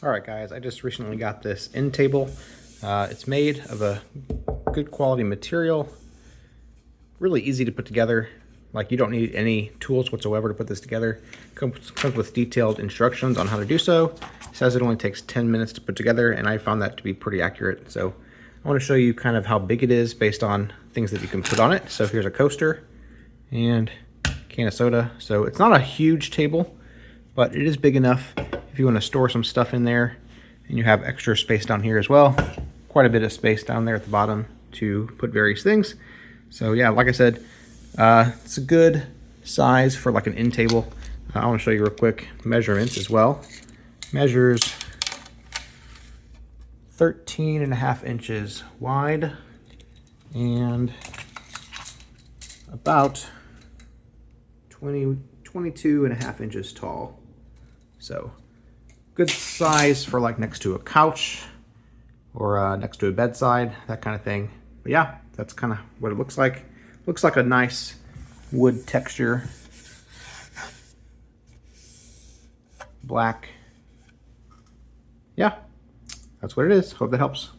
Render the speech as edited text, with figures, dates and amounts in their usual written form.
All right, guys, I just recently got this end table. It's made of a good quality material, really easy to put together. Like, you don't need any tools whatsoever to put this together. Comes with detailed instructions on how to do so. It says it only takes 10 minutes to put together, and I found that to be pretty accurate. So I want to show you kind of how big it is based on things that you can put on it. So here's a coaster and a can of soda. So it's not a huge table, but it is big enough if you want to store some stuff in there, and you have extra space down here as well. Quite a bit of space down there at the bottom to put various things. So yeah, like I said, it's a good size for like an end table. I want to show you real quick measurements as well. Measures 13.5 inches wide and about 22.5 inches tall. So good size for like next to a couch or next to a bedside, that kind of thing. But yeah, that's kind of what it looks like. Looks like a nice wood texture. Black. Yeah, that's what it is. Hope that helps.